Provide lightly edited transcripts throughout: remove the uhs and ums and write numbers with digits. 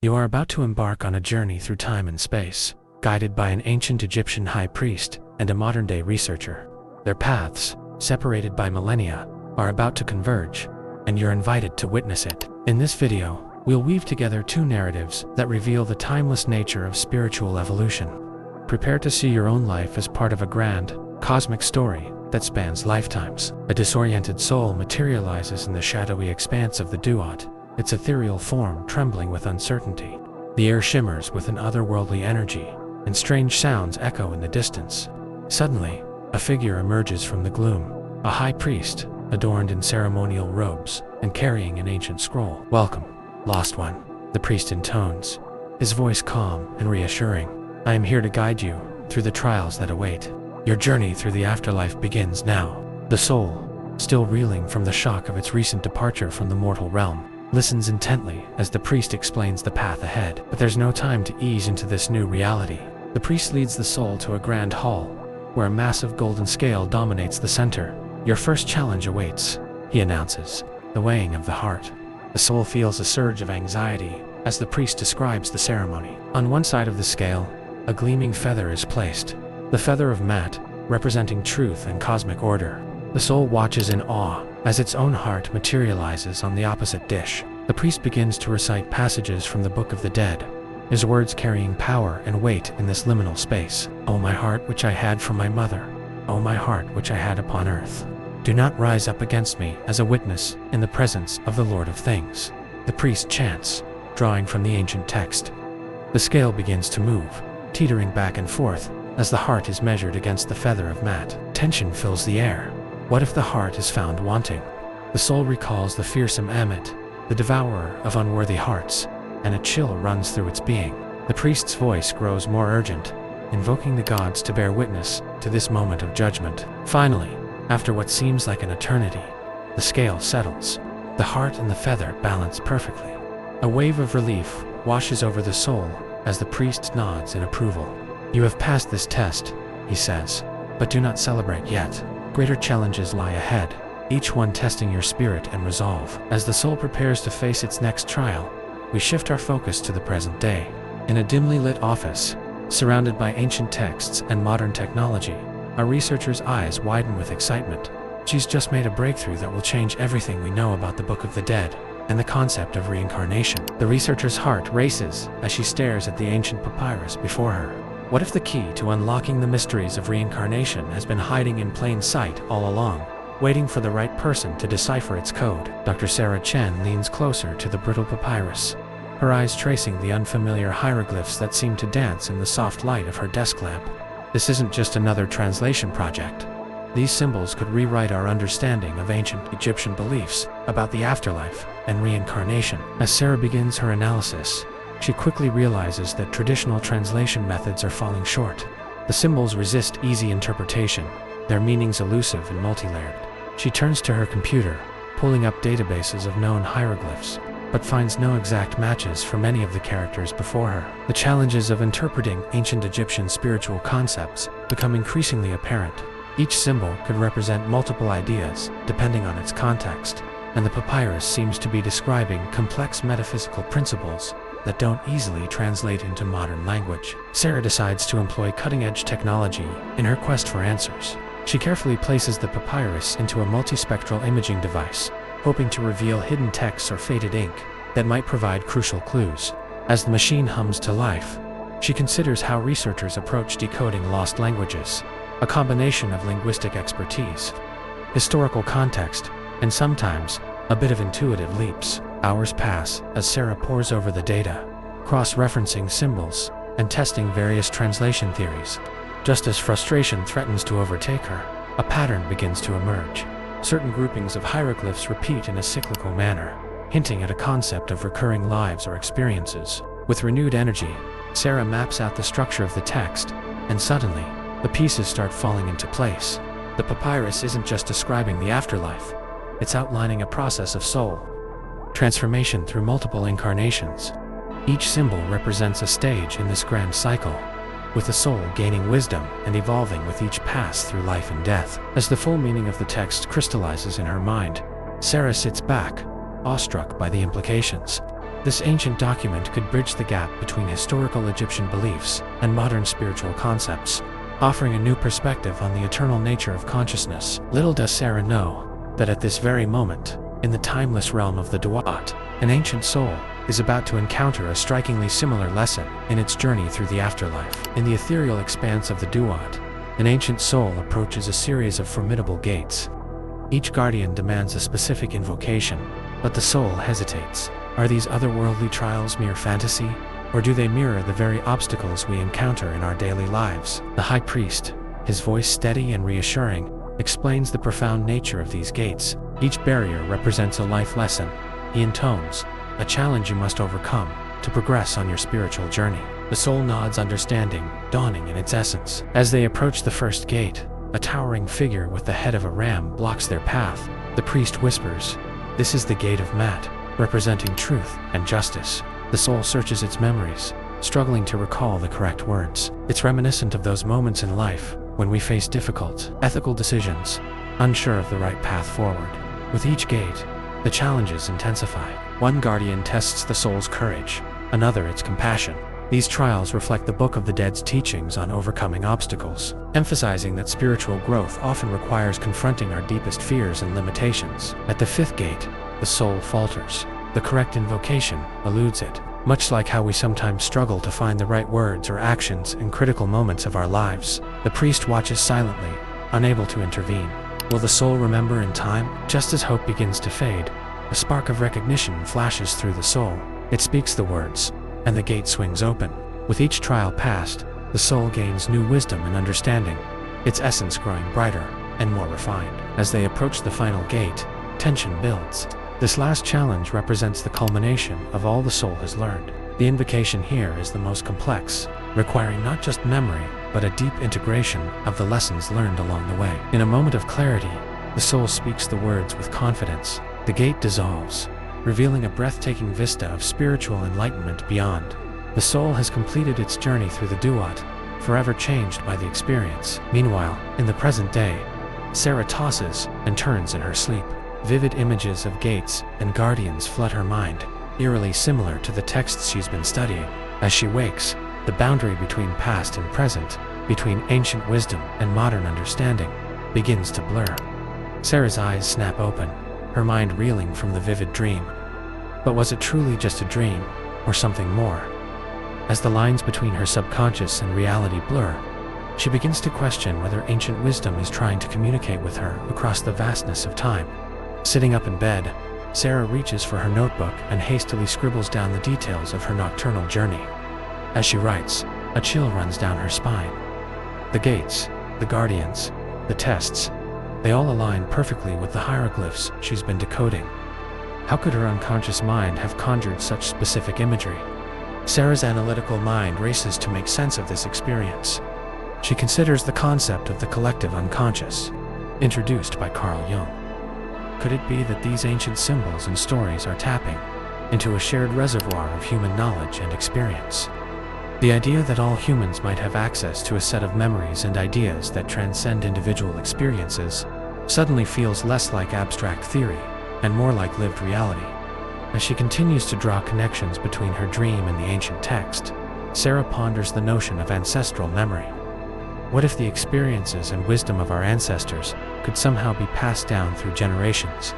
You are about to embark on a journey through time and space, guided by an ancient Egyptian high priest and a modern-day researcher. Their paths, separated by millennia, are about to converge, and you're invited to witness it. In this video, we'll weave together two narratives that reveal the timeless nature of spiritual evolution. Prepare to see your own life as part of a grand, cosmic story that spans lifetimes. A disoriented soul materializes in the shadowy expanse of the Duat, its ethereal form trembling with uncertainty. The air shimmers with an otherworldly energy, and strange sounds echo in the distance. Suddenly, a figure emerges from the gloom, a high priest, adorned in ceremonial robes and carrying an ancient scroll. "Welcome, lost one," the priest intones, his voice calm and reassuring. "I am here to guide you through the trials that await. Your journey through the afterlife begins now." The soul, still reeling from the shock of its recent departure from the mortal realm, listens intently as the priest explains the path ahead. But there's no time to ease into this new reality. The priest leads the soul to a grand hall, where a massive golden scale dominates the center. "Your first challenge awaits," he announces, the weighing of the heart. The soul feels a surge of anxiety as the priest describes the ceremony. On one side of the scale, a gleaming feather is placed, the feather of Mat, representing truth and cosmic order. The soul watches in awe as its own heart materializes on the opposite dish. The priest begins to recite passages from the Book of the Dead, his words carrying power and weight in this liminal space. "O my heart which I had from my mother, O my heart which I had upon earth, do not rise up against me as a witness in the presence of the Lord of things," the priest chants, drawing from the ancient text. The scale begins to move, teetering back and forth as the heart is measured against the feather of Mat. Tension fills the air. What if the heart is found wanting? The soul recalls the fearsome Ammit, the devourer of unworthy hearts, and a chill runs through its being. The priest's voice grows more urgent, invoking the gods to bear witness to this moment of judgment. Finally, after what seems like an eternity, the scale settles. The heart and the feather balance perfectly. A wave of relief washes over the soul as the priest nods in approval. "You have passed this test," he says, "but do not celebrate yet. Greater challenges lie ahead, each one testing your spirit and resolve." As the soul prepares to face its next trial, we shift our focus to the present day. In a dimly lit office, surrounded by ancient texts and modern technology, our researcher's eyes widen with excitement. She's just made a breakthrough that will change everything we know about the Book of the Dead and the concept of reincarnation. The researcher's heart races as she stares at the ancient papyrus before her. What if the key to unlocking the mysteries of reincarnation has been hiding in plain sight all along, waiting for the right person to decipher its code? Dr. Sarah Chen leans closer to the brittle papyrus, her eyes tracing the unfamiliar hieroglyphs that seem to dance in the soft light of her desk lamp. This isn't just another translation project. These symbols could rewrite our understanding of ancient Egyptian beliefs about the afterlife and reincarnation. As Sarah begins her analysis, she quickly realizes that traditional translation methods are falling short. The symbols resist easy interpretation, their meanings elusive and multi-layered. She turns to her computer, pulling up databases of known hieroglyphs, but finds no exact matches for many of the characters before her. The challenges of interpreting ancient Egyptian spiritual concepts become increasingly apparent. Each symbol could represent multiple ideas, depending on its context, and the papyrus seems to be describing complex metaphysical principles that don't easily translate into modern language. Sarah decides to employ cutting-edge technology in her quest for answers. She carefully places the papyrus into a multispectral imaging device, hoping to reveal hidden texts or faded ink that might provide crucial clues. As the machine hums to life, she considers how researchers approach decoding lost languages, a combination of linguistic expertise, historical context, and sometimes a bit of intuitive leaps. Hours pass as Sarah pores over the data, cross-referencing symbols and testing various translation theories. Just as frustration threatens to overtake her, a pattern begins to emerge. Certain groupings of hieroglyphs repeat in a cyclical manner, hinting at a concept of recurring lives or experiences. With renewed energy, Sarah maps out the structure of the text, and suddenly, the pieces start falling into place. The papyrus isn't just describing the afterlife, it's outlining a process of soul transformation through multiple incarnations. Each symbol represents a stage in this grand cycle, with the soul gaining wisdom and evolving with each pass through life and death. As the full meaning of the text crystallizes in her mind, Sarah sits back, awestruck by the implications. This ancient document could bridge the gap between historical Egyptian beliefs and modern spiritual concepts, offering a new perspective on the eternal nature of consciousness. Little does Sarah know that at this very moment, in the timeless realm of the Duat, an ancient soul is about to encounter a strikingly similar lesson in its journey through the afterlife. In the ethereal expanse of the Duat, an ancient soul approaches a series of formidable gates. Each guardian demands a specific invocation, but the soul hesitates. Are these otherworldly trials mere fantasy, or do they mirror the very obstacles we encounter in our daily lives? The high priest, his voice steady and reassuring, explains the profound nature of these gates. Each barrier represents a life lesson, he intones, a challenge you must overcome to progress on your spiritual journey. The soul nods, understanding, dawning in its essence. As they approach the first gate, a towering figure with the head of a ram blocks their path. The priest whispers, "This is the gate of Mat, representing truth and justice." The soul searches its memories, struggling to recall the correct words. It's reminiscent of those moments in life when we face difficult, ethical decisions, unsure of the right path forward. With each gate, the challenges intensify. One guardian tests the soul's courage, another its compassion. These trials reflect the Book of the Dead's teachings on overcoming obstacles, emphasizing that spiritual growth often requires confronting our deepest fears and limitations. At the fifth gate, the soul falters. The correct invocation eludes it, much like how we sometimes struggle to find the right words or actions in critical moments of our lives. The priest watches silently, unable to intervene. Will the soul remember in time? Just as hope begins to fade, a spark of recognition flashes through the soul. It speaks the words, and the gate swings open. With each trial passed, the soul gains new wisdom and understanding, its essence growing brighter and more refined. As they approach the final gate, tension builds. This last challenge represents the culmination of all the soul has learned. The invocation here is the most complex, requiring not just memory, but a deep integration of the lessons learned along the way. In a moment of clarity, the soul speaks the words with confidence. The gate dissolves, revealing a breathtaking vista of spiritual enlightenment beyond. The soul has completed its journey through the Duat, forever changed by the experience. Meanwhile, in the present day, Sarah tosses and turns in her sleep. Vivid images of gates and guardians flood her mind, eerily similar to the texts she's been studying. As she wakes, the boundary between past and present, between ancient wisdom and modern understanding, begins to blur. Sarah's eyes snap open, her mind reeling from the vivid dream. But was it truly just a dream, or something more? As the lines between her subconscious and reality blur, she begins to question whether ancient wisdom is trying to communicate with her across the vastness of time. Sitting up in bed, Sarah reaches for her notebook and hastily scribbles down the details of her nocturnal journey. As she writes, a chill runs down her spine. The gates, the guardians, the tests, they all align perfectly with the hieroglyphs she's been decoding. How could her unconscious mind have conjured such specific imagery? Sarah's analytical mind races to make sense of this experience. She considers the concept of the collective unconscious, introduced by Carl Jung. Could it be that these ancient symbols and stories are tapping into a shared reservoir of human knowledge and experience? The idea that all humans might have access to a set of memories and ideas that transcend individual experiences suddenly feels less like abstract theory and more like lived reality. As she continues to draw connections between her dream and the ancient text, Sarah ponders the notion of ancestral memory. What if the experiences and wisdom of our ancestors could somehow be passed down through generations?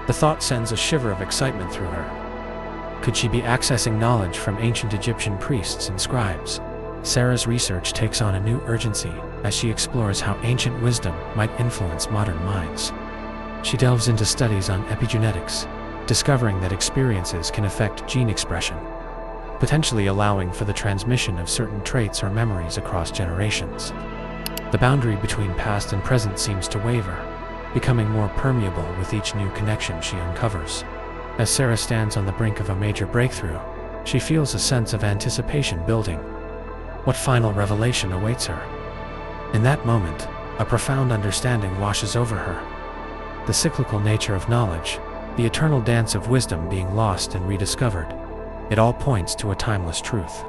The thought sends a shiver of excitement through her. Could she be accessing knowledge from ancient Egyptian priests and scribes? Sarah's research takes on a new urgency as she explores how ancient wisdom might influence modern minds. She delves into studies on epigenetics, discovering that experiences can affect gene expression, potentially allowing for the transmission of certain traits or memories across generations. The boundary between past and present seems to waver, becoming more permeable with each new connection she uncovers. As Sarah stands on the brink of a major breakthrough, she feels a sense of anticipation building. What final revelation awaits her? In that moment, a profound understanding washes over her. The cyclical nature of knowledge, the eternal dance of wisdom being lost and rediscovered, it all points to a timeless truth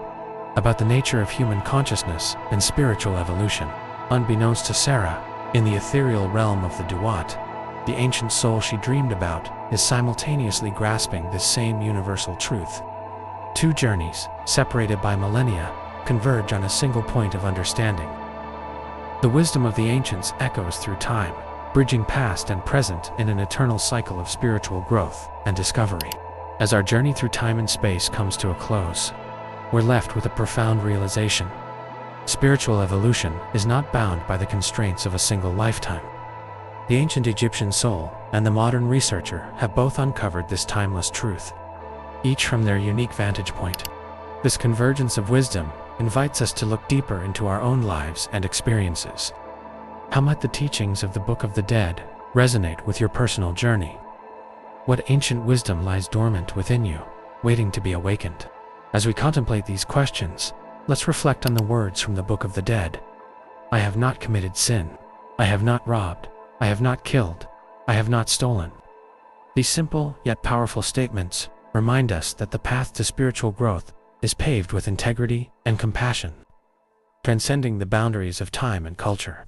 about the nature of human consciousness and spiritual evolution. Unbeknownst to Sarah, in the ethereal realm of the Duat, The ancient soul she dreamed about is simultaneously grasping this same universal truth. Two journeys, separated by millennia, converge on a single point of understanding. The wisdom of the ancients echoes through time, bridging past and present in an eternal cycle of spiritual growth and discovery. As our journey through time and space comes to a close, we're left with a profound realization. Spiritual evolution is not bound by the constraints of a single lifetime. The ancient Egyptian soul and the modern researcher have both uncovered this timeless truth, each from their unique vantage point. This convergence of wisdom invites us to look deeper into our own lives and experiences. How might the teachings of the Book of the Dead resonate with your personal journey? What ancient wisdom lies dormant within you, waiting to be awakened? As we contemplate these questions, let's reflect on the words from the Book of the Dead. I have not committed sin. I have not robbed. I have not killed. I have not stolen. These simple yet powerful statements remind us that the path to spiritual growth is paved with integrity and compassion, transcending the boundaries of time and culture.